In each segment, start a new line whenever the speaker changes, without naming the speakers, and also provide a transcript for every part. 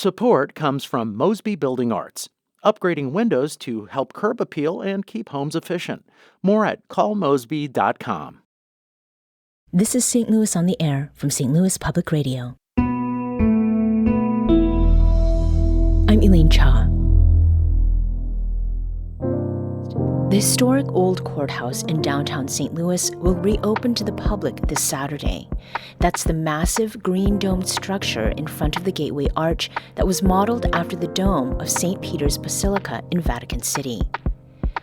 Support comes from Mosby Building Arts, upgrading windows to help curb appeal and keep homes efficient. More at callmosby.com.
This is St. Louis on the Air from St. Louis Public Radio. I'm Elaine Cha. The historic Old Courthouse in downtown St. Louis will reopen to the public this Saturday. That's the massive green-domed structure in front of the Gateway Arch that was modeled after the dome of St. Peter's Basilica in Vatican City.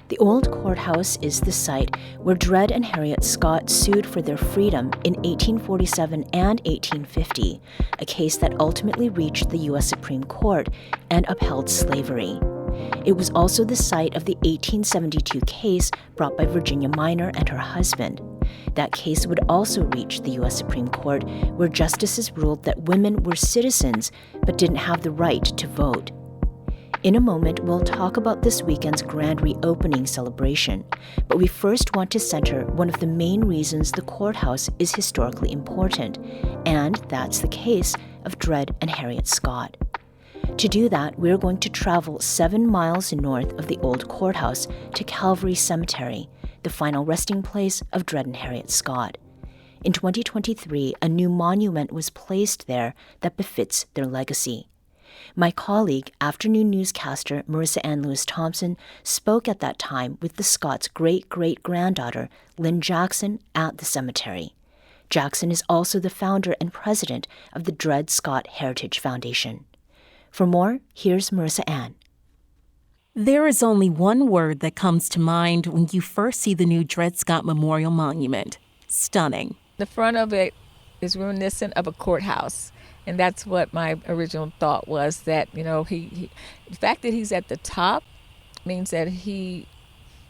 The Old Courthouse is the site where Dred and Harriet Scott sued for their freedom in 1847 and 1850, a case that ultimately reached the U.S. Supreme Court and upheld slavery. It was also the site of the 1872 case brought by Virginia Minor and her husband. That case would also reach the U.S. Supreme Court, where justices ruled that women were citizens but didn't have the right to vote. In a moment, we'll talk about this weekend's grand reopening celebration, but we first want to center one of the main reasons the courthouse is historically important, and that's the case of Dred and Harriet Scott. To do that, we're going to travel 7 miles north of the Old Courthouse to Calvary Cemetery, the final resting place of Dred and Harriet Scott. In 2023, a new monument was placed there that befits their legacy. My colleague, afternoon newscaster Marissa Ann Lewis-Thompson, spoke at that time with the Scott's great-great-granddaughter, Lynne Jackson, at the cemetery. Jackson is also the founder and president of the Dred Scott Heritage Foundation. For more, here's Marissa Ann.
There is only one word that comes to mind when you first see the new Dred Scott Memorial Monument. Stunning.
The front of it is reminiscent of a courthouse. And that's what my original thought was, that, the fact that he's at the top means that he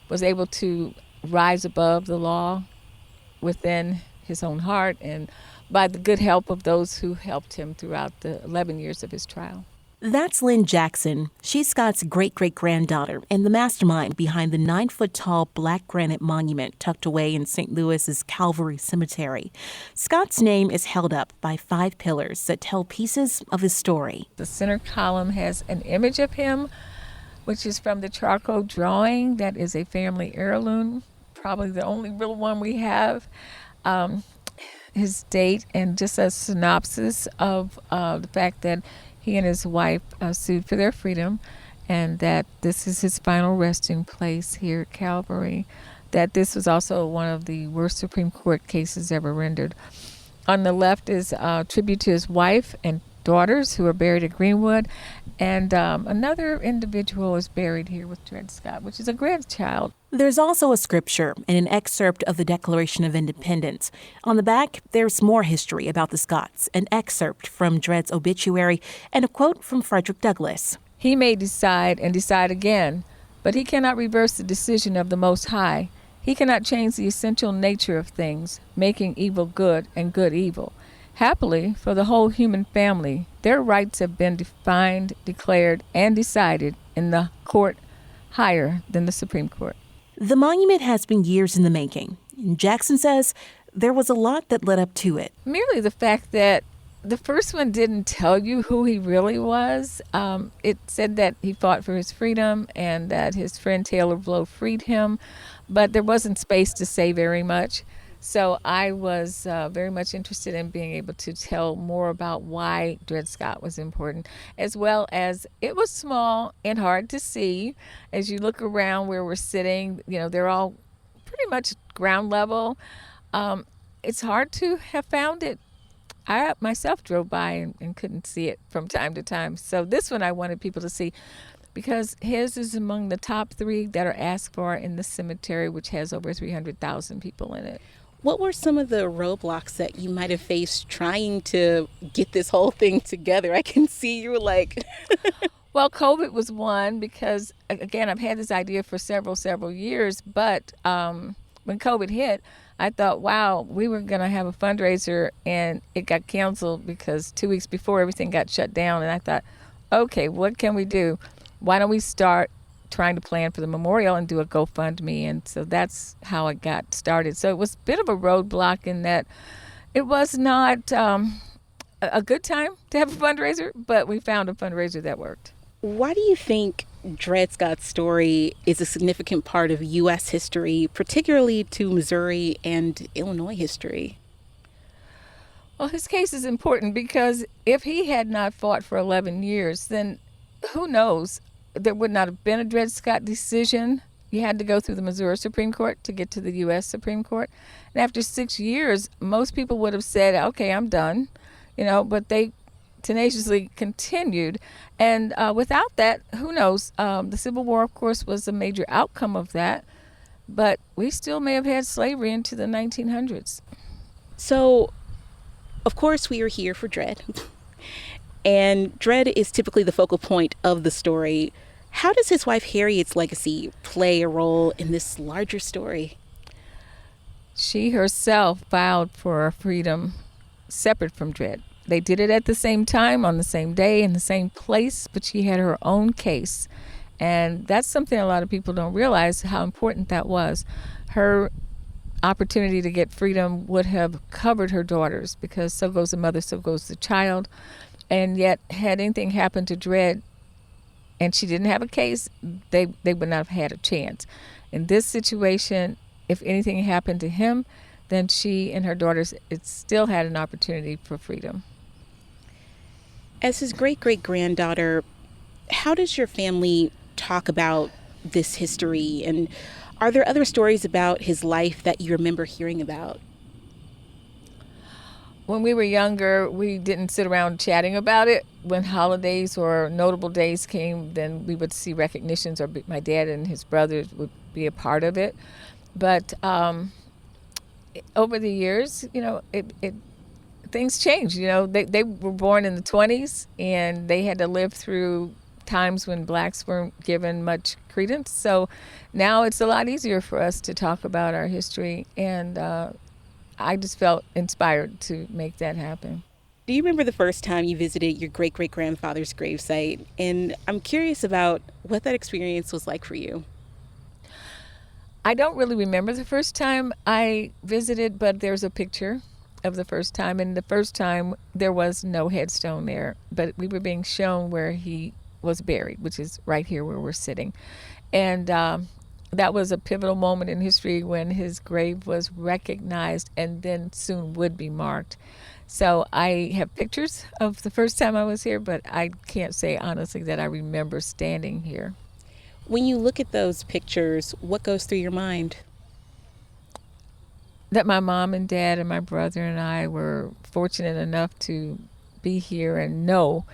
was able to rise above the law within his own heart and by the good help of those who helped him throughout the 11 years of his trial.
That's Lynne Jackson. She's Scott's great-great-granddaughter and the mastermind behind the 9-foot-tall black granite monument tucked away in St. Louis's Calvary Cemetery. Scott's name is held up by 5 pillars that tell pieces of his story.
The center column has an image of him, which is from the charcoal drawing that is a family heirloom, probably the only real one we have. His date and just a synopsis of the fact that he and his wife sued for their freedom, and that this is his final resting place here at Calvary, that this was also one of the worst Supreme Court cases ever rendered. On the left is a tribute to his wife and daughters who are buried at Greenwood, and another individual is buried here with Dred Scott, which is a grandchild.
There's also a scripture and an excerpt of the Declaration of Independence. On the back, there's more history about the Scotts, an excerpt from Dred's obituary, and a quote from Frederick Douglass.
He may decide and decide again, but he cannot reverse the decision of the Most High. He cannot change the essential nature of things, making evil good and good evil. Happily, for the whole human family, their rights have been defined, declared, and decided in the court higher than the Supreme Court.
The monument has been years in the making. Jackson says there was a lot that led up to it.
Merely the fact that the first one didn't tell you who he really was. It said that he fought for his freedom and that his friend Taylor Blow freed him, but there wasn't space to say very much. So I was very much interested in being able to tell more about why Dred Scott was important, as well as it was small and hard to see. As you look around where we're sitting, they're all pretty much ground level. It's hard to have found it. I myself drove by and couldn't see it from time to time. So this one I wanted people to see, because his is among the top 3 that are asked for in the cemetery, which has over 300,000 people in it.
What were some of the roadblocks that you might have faced trying to get this whole thing together? I can see you were like...
Well, COVID was one, because, again, I've had this idea for several years, but when COVID hit, I thought, wow, we were going to have a fundraiser, and it got canceled because 2 weeks before everything got shut down, and I thought, okay, what can we do? Why don't we start trying to plan for the memorial and do a GoFundMe? And so that's how it got started. So it was a bit of a roadblock in that it was not a good time to have a fundraiser, but we found a fundraiser that worked.
Why do you think Dred Scott's story is a significant part of U.S. history, particularly to Missouri and Illinois history?
Well, his case is important because if he had not fought for 11 years, then who knows? There would not have been a Dred Scott decision. You had to go through the Missouri Supreme Court to get to the U.S. Supreme Court. And after 6 years, most people would have said, okay, I'm done, but they tenaciously continued. And without that, who knows? The Civil War, of course, was a major outcome of that. But we still may have had slavery into the 1900s.
So, of course, we are here for Dred. And Dred is typically the focal point of the story. How does his wife Harriet's legacy play a role in this larger story?
She herself vowed for freedom separate from Dred. They did it at the same time, on the same day, in the same place, but she had her own case. And that's something a lot of people don't realize how important that was. Her opportunity to get freedom would have covered her daughters, because so goes the mother, so goes the child. And yet, had anything happened to Dred and she didn't have a case, they would not have had a chance. In this situation, if anything happened to him, then she and her daughters still had an opportunity for freedom.
As his great-great-granddaughter, how does your family talk about this history? And are there other stories about his life that you remember hearing about?
When we were younger, we didn't sit around chatting about it. When holidays or notable days came, then we would see recognitions, or my dad and his brothers would be a part of it. But over the years, things changed. They were born in the 20s, and they had to live through times when blacks weren't given much credence. So now it's a lot easier for us to talk about our history, and I just felt inspired to make that happen.
Do you remember the first time you visited your great-great-grandfather's gravesite? And I'm curious about what that experience was like for you.
I don't really remember the first time I visited, but there's a picture of the first time. And the first time, there was no headstone there, but we were being shown where he was buried, which is right here where we're sitting. And that was a pivotal moment in history when his grave was recognized and then soon would be marked. So I have pictures of the first time I was here, but I can't say honestly that I remember standing here.
When you look at those pictures, what goes through your mind?
That my mom and dad and my brother and I were fortunate enough to be here and know.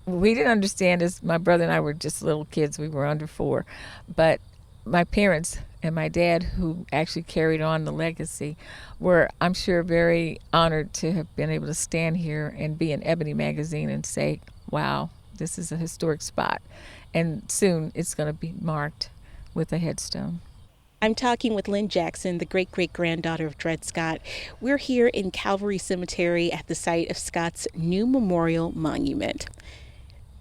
We didn't understand, as my brother and I were just little kids. We were under 4. But my parents and my dad, who actually carried on the legacy, were, I'm sure, very honored to have been able to stand here and be in Ebony magazine and say, wow, this is a historic spot. And soon it's going to be marked with a headstone.
I'm talking with Lynne Jackson, the great-great-granddaughter of Dred Scott. We're here in Calvary Cemetery at the site of Scott's new memorial monument.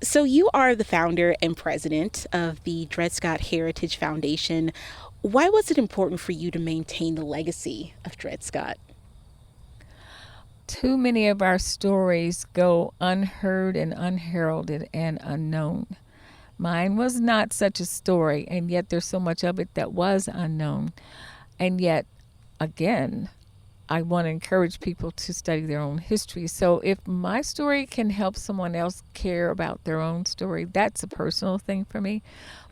So you are the founder and president of the Dred Scott Heritage Foundation. Why was it important for you to maintain the legacy of Dred Scott?
Too many of our stories go unheard and unheralded and unknown. Mine was not such a story, and yet there's so much of it that was unknown. And yet, again, I want to encourage people to study their own history. So if my story can help someone else care about their own story, that's a personal thing for me.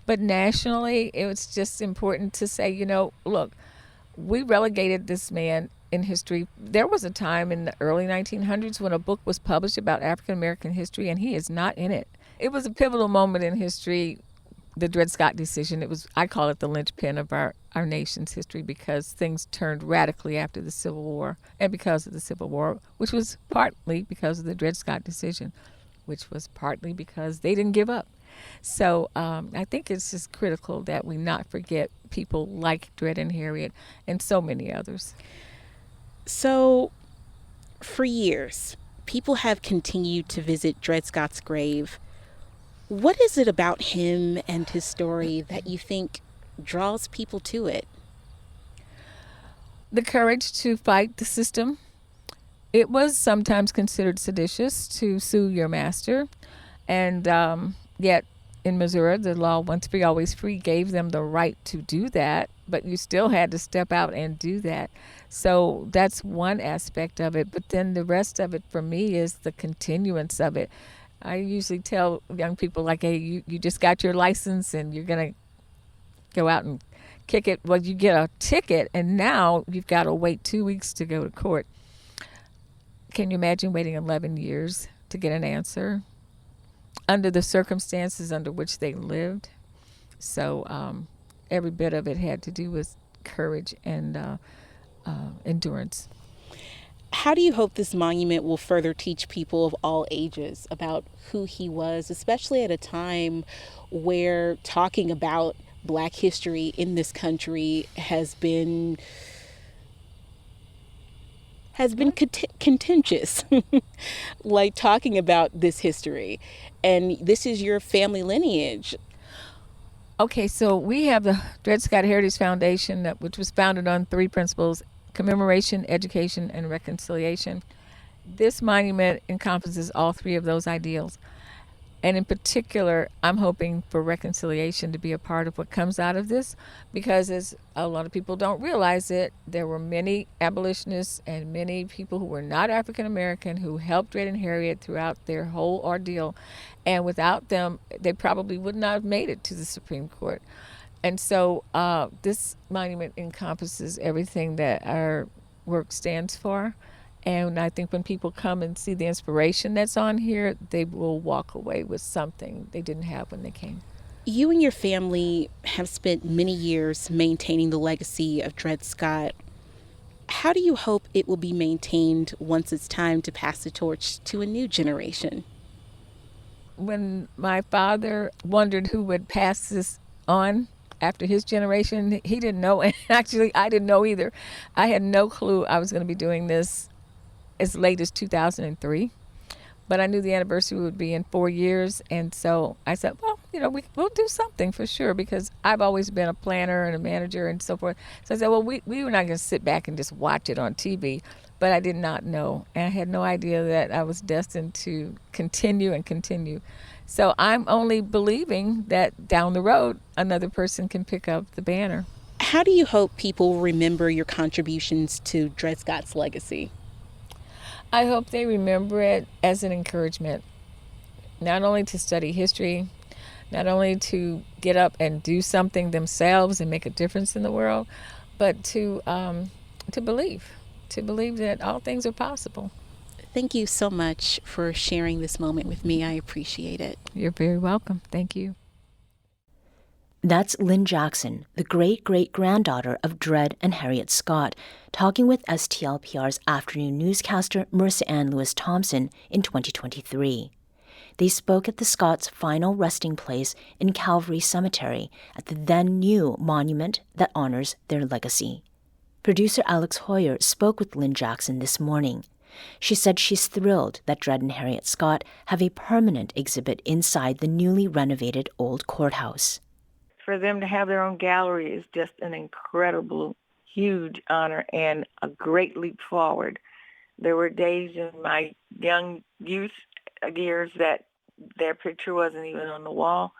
But nationally, it was just important to say, look, we relegated this man in history. There was a time in the early 1900s when a book was published about African American history, and he is not in it. It was a pivotal moment in history, the Dred Scott decision. I call it the linchpin of our nation's history, because things turned radically after the Civil War, and because of the Civil War, which was partly because of the Dred Scott decision, which was partly because they didn't give up. So I think it's just critical that we not forget people like Dred and Harriet and so many others.
So for years, people have continued to visit Dred Scott's grave. What is it about him and his story that you think draws people to it?
The courage to fight the system, It was sometimes considered seditious to sue your master, and yet in Missouri, the law once free, always free gave them the right to do that, but you still had to step out and do that. So that's one aspect of it. But then the rest of it for me is the continuance of it. I usually tell young people, like, hey, you just got your license and you're going to go out and kick it. Well, you get a ticket, and now you've got to wait 2 weeks to go to court. Can you imagine waiting 11 years to get an answer under the circumstances under which they lived? So every bit of it had to do with courage and endurance.
How do you hope this monument will further teach people of all ages about who he was, especially at a time where talking about Black history in this country has been contentious, like talking about this history, and this is your family lineage.
Okay, so we have the Dred Scott Heritage Foundation, which was founded on 3 principles: commemoration, education, and reconciliation. This monument encompasses all 3 of those ideals. And in particular, I'm hoping for reconciliation to be a part of what comes out of this, because as a lot of people don't realize it, there were many abolitionists and many people who were not African American who helped Dred and Harriet throughout their whole ordeal. And without them, they probably would not have made it to the Supreme Court. And so this monument encompasses everything that our work stands for. And I think when people come and see the inspiration that's on here, they will walk away with something they didn't have when they came.
You and your family have spent many years maintaining the legacy of Dred Scott. How do you hope it will be maintained once it's time to pass the torch to a new generation?
When my father wondered who would pass this on after his generation, he didn't know. And actually, I didn't know either. I had no clue I was going to be doing this as late as 2003, but I knew the anniversary would be in 4 years, and so I said, well, we'll do something for sure, because I've always been a planner and a manager and so forth. So I said, well, we were not going to sit back and just watch it on TV, but I did not know, and I had no idea that I was destined to continue and continue. So I'm only believing that down the road, another person can pick up the banner.
How do you hope people remember your contributions to Dred Scott's legacy?
I hope they remember it as an encouragement, not only to study history, not only to get up and do something themselves and make a difference in the world, but to believe that all things are possible.
Thank you so much for sharing this moment with me. I appreciate it.
You're very welcome. Thank you.
That's Lynne Jackson, the great-great-granddaughter of Dred and Harriet Scott, talking with STLPR's afternoon newscaster Marissa Ann Lewis-Thompson in 2023. They spoke at the Scotts' final resting place in Calvary Cemetery at the then-new monument that honors their legacy. Producer Alex Hoyer spoke with Lynne Jackson this morning. She said she's thrilled that Dred and Harriet Scott have a permanent exhibit inside the newly renovated Old Courthouse.
For them to have their own gallery is just an incredible, huge honor and a great leap forward. There were days in my young youth years that their picture wasn't even on the wall.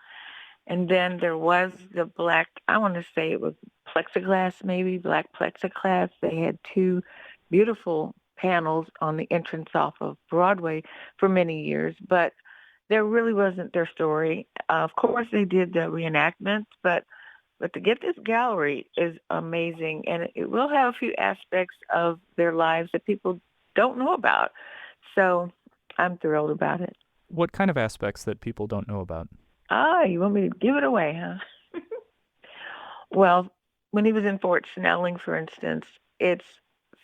And then there was the black, I want to say it was plexiglass, maybe, black plexiglass. They had 2 beautiful panels on the entrance off of Broadway for many years, but there really wasn't their story. Of course, they did the reenactments, but to get this gallery is amazing, and it will have a few aspects of their lives that people don't know about. So I'm thrilled about it.
What kind of aspects that people don't know about?
You want me to give it away, huh? Well, when he was in Fort Snelling, for instance, it's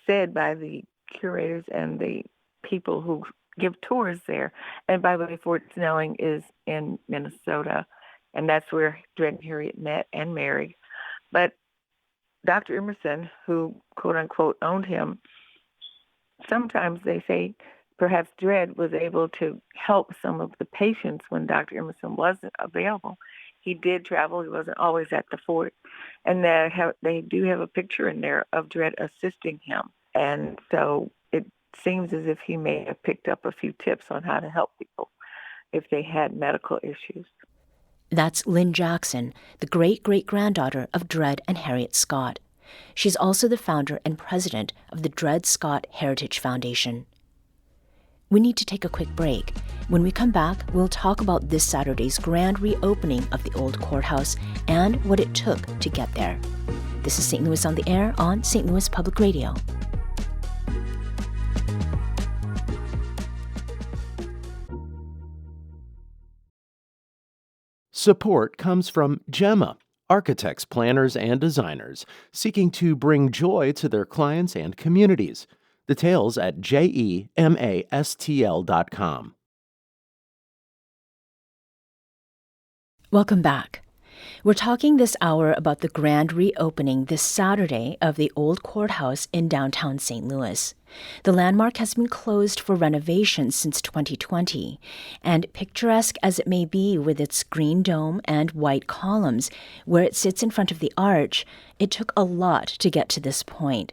said by the curators and the people who give tours there. And by the way, Fort Snelling is in Minnesota, and that's where Dred and Harriet met and married. But Dr. Emerson, who quote unquote owned him, sometimes they say perhaps Dred was able to help some of the patients when Dr. Emerson wasn't available. He did travel. He wasn't always at the fort. And they do have a picture in there of Dred assisting him. And so it seems as if he may have picked up a few tips on how to help people if they had medical issues.
That's Lynne Jackson, the great-great-granddaughter of Dred and Harriet Scott. She's also the founder and president of the Dred Scott Heritage Foundation. We need to take a quick break. When we come back, we'll talk about this Saturday's grand reopening of the Old Courthouse and what it took to get there. This is St. Louis on the Air on St. Louis Public Radio.
Support comes from Gemma, architects, planners, and designers seeking to bring joy to their clients and communities. Details at gemastl.com.
Welcome back. We're talking this hour about the grand reopening this Saturday of the Old Courthouse in downtown St. Louis. The landmark has been closed for renovations since 2020, and picturesque as it may be with its green dome and white columns, where it sits in front of the arch, it took a lot to get to this point.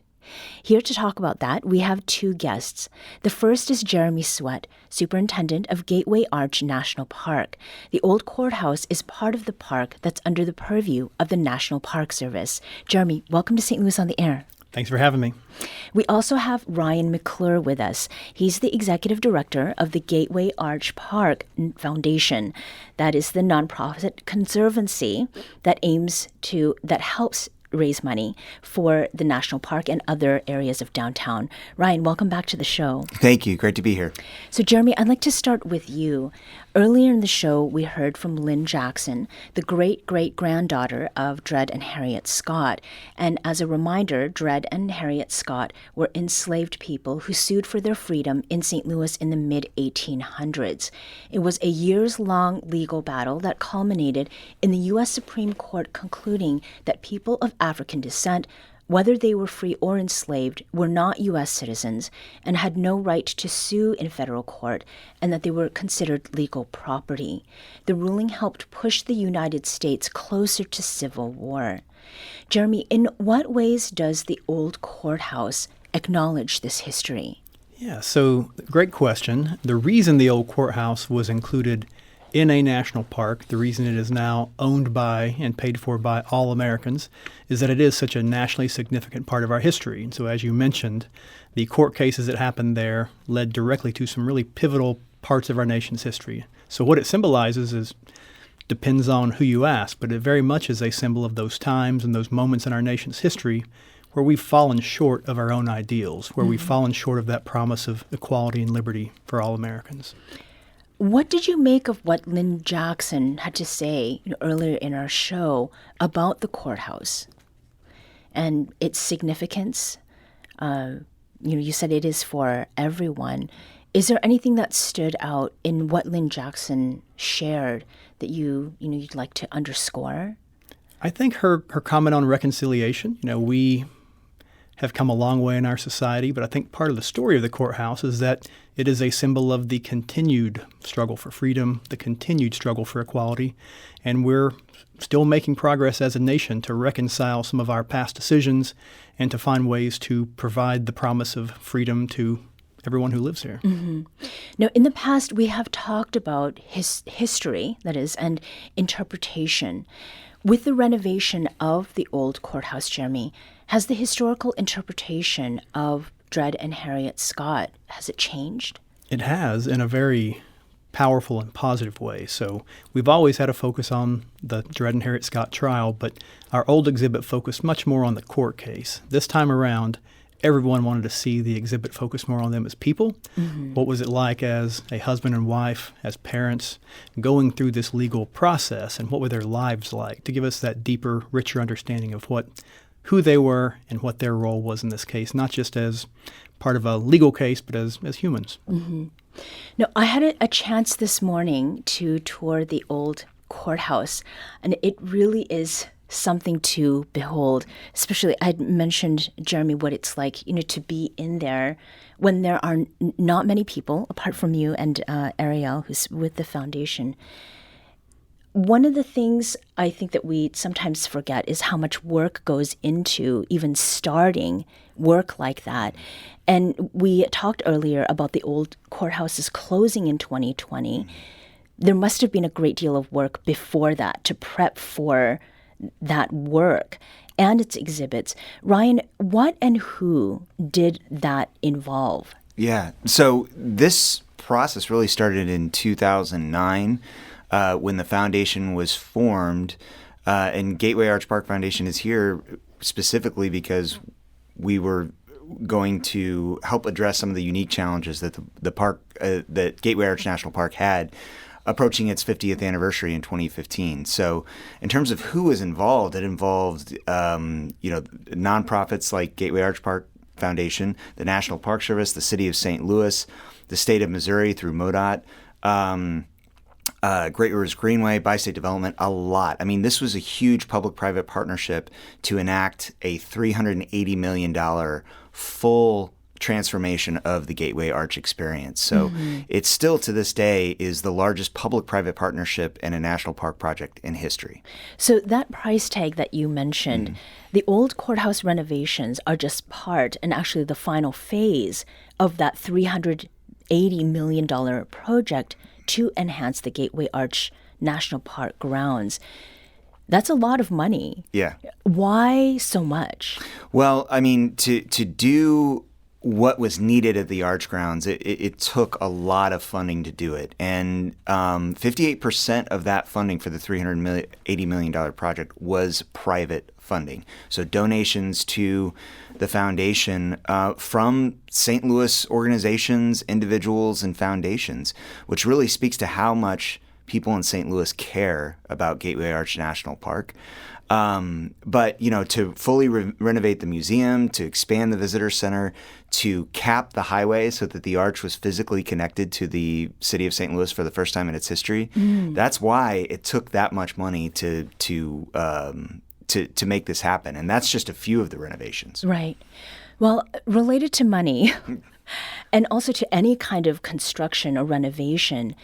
Here to talk about that, we have two guests. The first is Jeremy Sweat, superintendent of Gateway Arch National Park. The Old Courthouse is part of the park that's under the purview of the National Park Service. Jeremy, welcome to St. Louis on the Air.
Thanks for having me.
We also have Ryan McClure with us. He's the executive director of the Gateway Arch Park Foundation. That is the nonprofit conservancy that helps raise money for the national park and other areas of downtown. Ryan, welcome back to the show.
Thank you. Great to be here.
So, Jeremy, I'd like to start with you. Earlier in the show, we heard from Lynne Jackson, the great-great-granddaughter of Dred and Harriet Scott. And as a reminder, Dred and Harriet Scott were enslaved people who sued for their freedom in St. Louis in the mid-1800s. It was a years-long legal battle that culminated in the U.S. Supreme Court concluding that people of African descent, whether they were free or enslaved, were not U.S. citizens and had no right to sue in federal court, and that they were considered legal property. The ruling helped push the United States closer to civil war. Jeremy, in what ways does the Old Courthouse acknowledge this history?
Yeah, so great question. The reason the Old Courthouse was included in a national park, the reason it is now owned by and paid for by all Americans, is that it is such a nationally significant part of our history. And so, as you mentioned, the court cases that happened there led directly to some really pivotal parts of our nation's history. So what it symbolizes depends on who you ask, but it very much is a symbol of those times and those moments in our nation's history where we've fallen short of our own ideals, where we've fallen short of that promise of equality and liberty for all Americans.
What did you make of what Lynne Jackson had to say earlier in our show about the courthouse and its significance? You said it is for everyone. Is there anything that stood out in what Lynne Jackson shared that you'd like to underscore?
I think her comment on reconciliation. We have come a long way in our society, but I think part of the story of the courthouse is that it is a symbol of the continued struggle for freedom, the continued struggle for equality, and we're still making progress as a nation to reconcile some of our past decisions and to find ways to provide the promise of freedom to everyone who lives here.
Mm-hmm. Now, in the past, we have talked about history, that is, and interpretation. With the renovation of the Old Courthouse, Jeremy, has the historical interpretation of Dred and Harriet Scott, has it changed?
It has, in a very powerful and positive way. So we've always had a focus on the Dred and Harriet Scott trial, but our old exhibit focused much more on the court case. This time around, everyone wanted to see the exhibit focus more on them as people. Mm-hmm. What was it like as a husband and wife, as parents, going through this legal process, and what were their lives like, to give us that deeper, richer understanding of who they were and what their role was in this case, not just as part of a legal case, but as humans.
Mm-hmm. Now, I had a chance this morning to tour the Old Courthouse, and it really is something to behold. Especially, I'd mentioned, Jeremy, what it's like, to be in there when there are not many people, apart from you and Ariel, who's with the foundation. One of the things I think that we sometimes forget is how much work goes into even starting work like that. And we talked earlier about the old courthouse's closing in 2020. There must have been a great deal of work before that to prep for that work and its exhibits. Ryan, what and who did that involve?
Yeah. So this process really started in 2009 when the foundation was formed. And Gateway Arch Park Foundation is here specifically because we were going to help address some of the unique challenges that the park, that Gateway Arch National Park had approaching its 50th anniversary in 2015. So in terms of who was involved, it involved, nonprofits like Gateway Arch Park Foundation, the National Park Service, the City of St. Louis, the State of Missouri through MoDOT, Great Rivers Greenway, Bi-State Development, a lot. I mean, this was a huge public-private partnership to enact a $380 million full transformation of the Gateway Arch experience. So it still to this day is the largest public-private partnership in a national park project in history.
So that price tag that you mentioned, the old courthouse renovations are just part and actually the final phase of that $380 million project to enhance the Gateway Arch National Park grounds. That's a lot of money.
Yeah.
Why so much?
Well, I mean, to do what was needed at the Arch grounds, it took a lot of funding to do it. And 58% of that funding for the $380 million project was private funding. So donations to the foundation from St. Louis organizations, individuals, and foundations, which really speaks to how much people in St. Louis care about Gateway Arch National Park. But, to fully renovate the museum, to expand the visitor center, to cap the highway so that the arch was physically connected to the city of St. Louis for the first time in its history. That's why it took that much money to make this happen. And that's just a few of the renovations.
Right. Well, related to money and also to any kind of construction or renovation,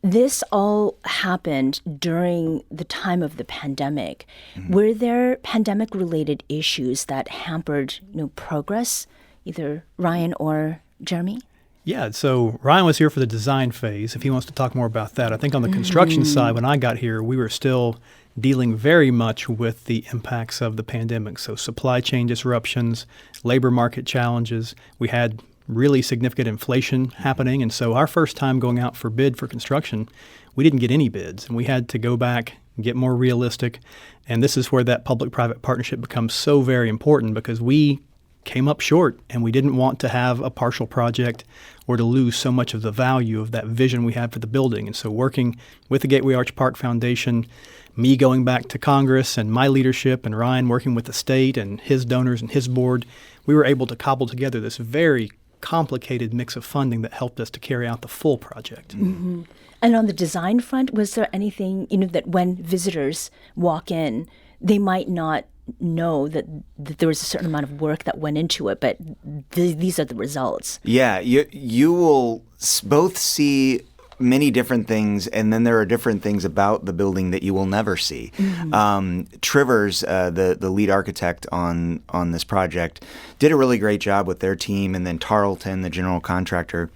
this all happened during the time of the pandemic. Were there pandemic-related issues that hampered, progress, either Ryan or Jeremy?
Yeah, so Ryan was here for the design phase, if he wants to talk more about that. I think on the construction side, when I got here, we were still dealing very much with the impacts of the pandemic. So supply chain disruptions, labor market challenges. We had really significant inflation happening. And so our first time going out for bid for construction, we didn't get any bids. And we had to go back and get more realistic. And this is where that public-private partnership becomes so very important because we came up short and we didn't want to have a partial project or to lose so much of the value of that vision we had for the building. And so working with the Gateway Arch Park Foundation, me going back to Congress and my leadership and Ryan working with the state and his donors and his board, we were able to cobble together this very complicated mix of funding that helped us to carry out the full project.
And on the design front, was there anything, that when visitors walk in, they might not know that there was a certain amount of work that went into it, but these are the results? Yeah,
you will both see many different things, and then there are different things about the building that you will never see. Trivers, the lead architect on this project, did a really great job with their team, and then Tarleton, the general contractor,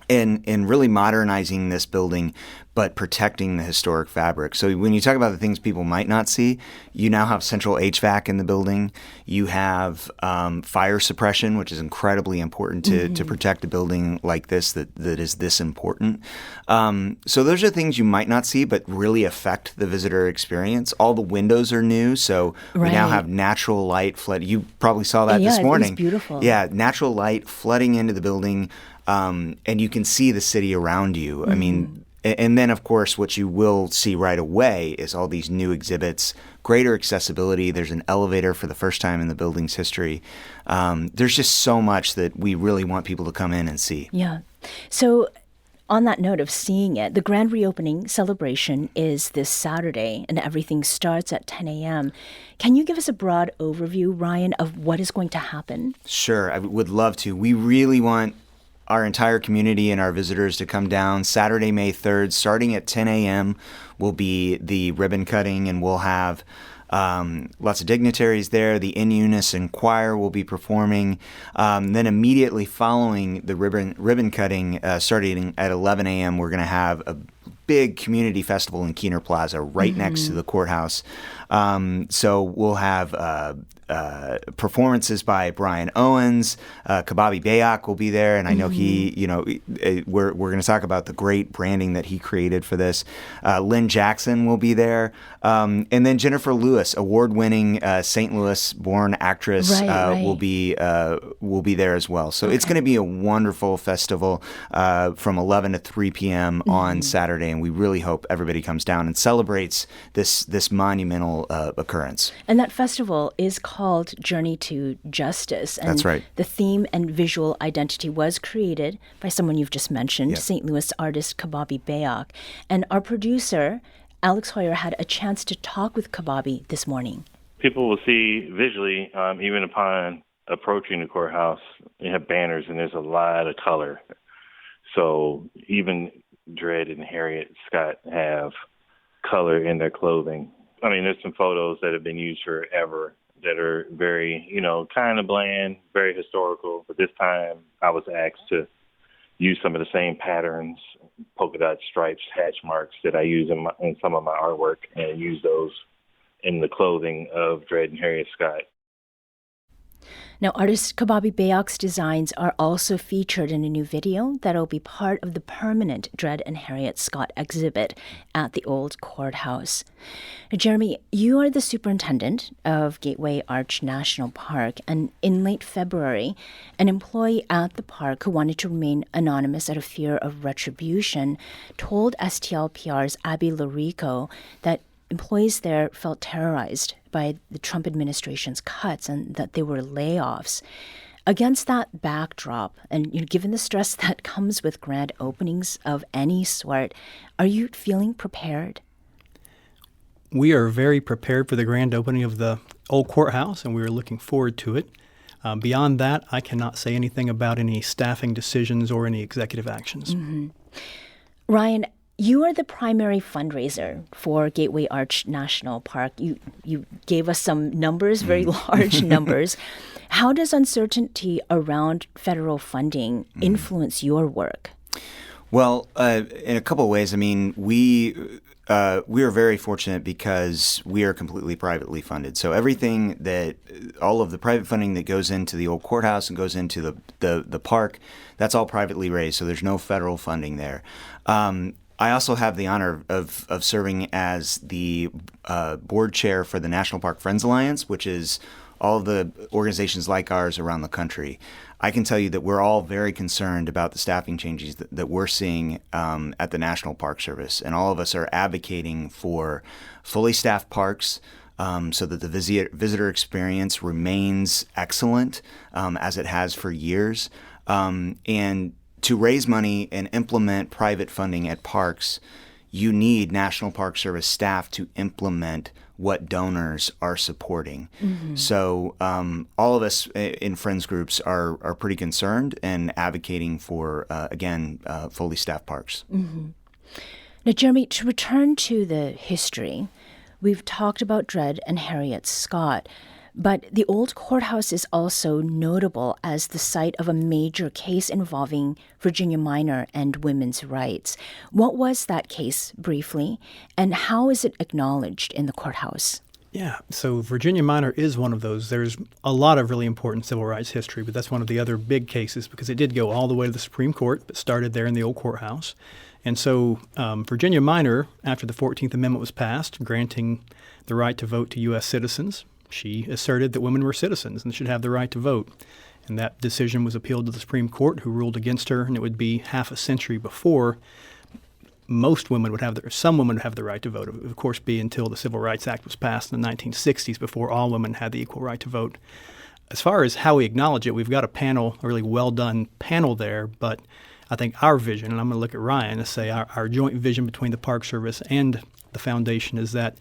in really modernizing this building, but protecting the historic fabric. So when you talk about the things people might not see, you now have central HVAC in the building. You have fire suppression, which is incredibly important to protect a building like this that is this important. So those are things you might not see, but really affect the visitor experience. All the windows are new, so we now have natural light flood. You probably saw that this morning.
Yeah, it was beautiful.
Yeah, natural light flooding into the building. And you can see the city around you. I mean, and then, of course, what you will see right away is all these new exhibits, greater accessibility. There's an elevator for the first time in the building's history. There's just so much that we really want people to come in and see.
Yeah. So on that note of seeing it, the grand reopening celebration is this Saturday, and everything starts at 10 a.m. Can you give us a broad overview, Ryan, of what is going to happen?
Sure. I would love to. We really want our entire community and our visitors to come down. Saturday, May 3rd, starting at 10 a.m. will be the ribbon cutting, and we'll have lots of dignitaries there. The In Unison Choir will be performing. Then immediately following the ribbon cutting, starting at 11 a.m., we're going to have a big community festival in Keener Plaza right next to the courthouse. So we'll have performances by Brian Owens. Cbabi Bayoc will be there, and I know we're going to talk about the great branding that he created for this. Lynne Jackson will be there, and then Jennifer Lewis, award-winning St. Louis-born actress, will be there as well. So it's going to be a wonderful festival from 11 to 3 p.m. on Saturday, and we really hope everybody comes down and celebrates this monumental occurrence.
And that festival is called Journey to Justice. And
that's right.
The theme and visual identity was created by someone you've just mentioned, St. Louis artist Cbabi Bayoc. And our producer, Alex Hoyer, had a chance to talk with Cbabi this morning.
People will see visually, even upon approaching the courthouse, they have banners and there's a lot of color. So even Dred and Harriet Scott have color in their clothing. I mean, there's some photos that have been used forever that are very, kind of bland, very historical. But this time I was asked to use some of the same patterns, polka dot stripes, hatch marks that I use in some of my artwork, and use those in the clothing of Dred and Harriet Scott.
Now, artist Cbabi Bayoc's designs are also featured in a new video that'll be part of the permanent Dred and Harriet Scott exhibit at the Old Courthouse. Now, Jeremy, you are the superintendent of Gateway Arch National Park, and in late February, an employee at the park who wanted to remain anonymous out of fear of retribution told STLPR's Abby Larico that employees there felt terrorized by the Trump administration's cuts and that they were layoffs. Against that backdrop, and given the stress that comes with grand openings of any sort, are you feeling prepared?
We are very prepared for the grand opening of the Old Courthouse, and we are looking forward to it. Beyond that, I cannot say anything about any staffing decisions or any executive actions.
Ryan, you are the primary fundraiser for Gateway Arch National Park. You gave us some numbers, very large numbers. How does uncertainty around federal funding influence your work?
Well, in a couple of ways. I mean, we are very fortunate because we are completely privately funded. So all of the private funding that goes into the Old Courthouse and goes into the park, that's all privately raised. So there's no federal funding there. I also have the honor of serving as the board chair for the National Park Friends Alliance, which is all of the organizations like ours around the country. I can tell you that we're all very concerned about the staffing changes that we're seeing at the National Park Service, and all of us are advocating for fully staffed parks so that the visitor experience remains excellent as it has for years. And to raise money and implement private funding at parks, you need National Park Service staff to implement what donors are supporting. So all of us in friends groups are pretty concerned and advocating for, fully staffed parks.
Now, Jeremy, to return to the history, we've talked about Dred and Harriet Scott, but the Old Courthouse is also notable as the site of a major case involving Virginia Minor and women's rights. What was that case, briefly, and how is it acknowledged in the courthouse?
Yeah, so Virginia Minor is one of those. There's a lot of really important civil rights history, but that's one of the other big cases because it did go all the way to the Supreme Court, but started there in the Old Courthouse. And so Virginia Minor, after the 14th Amendment was passed, granting the right to vote to U.S. citizens, she asserted that women were citizens and should have the right to vote. And that decision was appealed to the Supreme Court, who ruled against her, and it would be half a century before some women would have the right to vote. It would, of course, be until the Civil Rights Act was passed in the 1960s before all women had the equal right to vote. As far as how we acknowledge it, we've got a really well-done panel there, but I think our vision, and I'm going to look at Ryan and say our joint vision between the Park Service and the foundation is that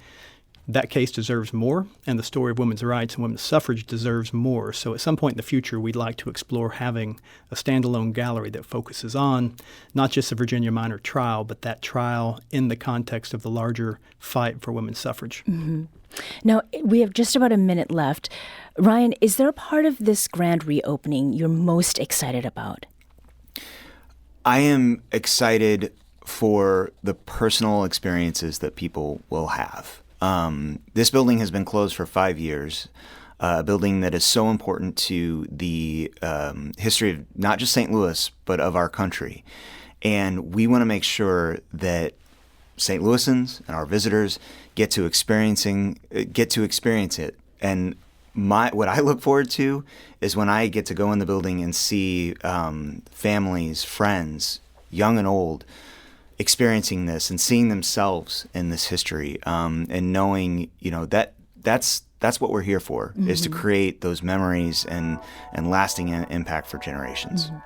that case deserves more, and the story of women's rights and women's suffrage deserves more. So at some point in the future, we'd like to explore having a standalone gallery that focuses on not just the Virginia minor trial, but that trial in the context of the larger fight for women's suffrage.
Mm-hmm. Now, we have just about a minute left. Ryan, is there a part of this grand reopening you're most excited about?
I am excited for the personal experiences that people will have. This building has been closed for 5 years, a building that is so important to the history of not just St. Louis, but of our country. And we want to make sure that St. Louisans and our visitors get to experience it. And what I look forward to is when I get to go in the building and see families, friends, young and old, experiencing this and seeing themselves in this history, and knowing, that's what we're here for, mm-hmm. is to create those memories and lasting impact for generations.
Mm-hmm.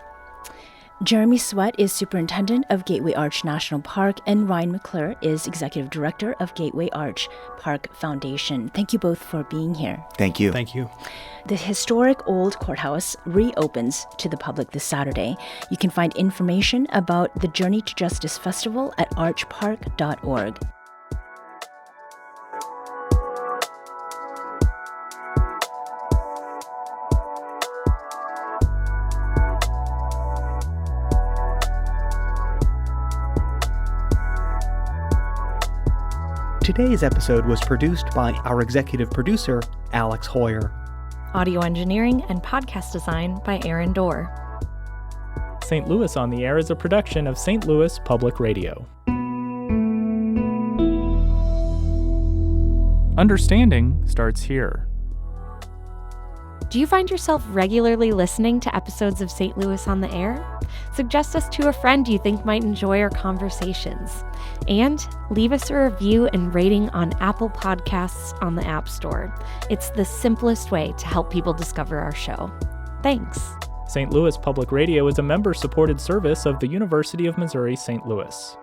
Jeremy Sweat is superintendent of Gateway Arch National Park, and Ryan McClure is executive director of Gateway Arch Park Foundation. Thank you both for being here.
Thank you.
Thank you.
The historic Old Courthouse reopens to the public this Saturday. You can find information about the Journey to Justice Festival at archpark.org.
Today's episode was produced by our executive producer, Alex Hoyer.
Audio engineering and podcast design by Aaron Dorr.
St. Louis on the Air is a production of St. Louis Public Radio. Understanding starts here.
Do you find yourself regularly listening to episodes of St. Louis on the Air? Suggest us to a friend you think might enjoy our conversations. And leave us a review and rating on Apple Podcasts on the App Store. It's the simplest way to help people discover our show. Thanks.
St. Louis Public Radio is a member-supported service of the University of Missouri St. Louis.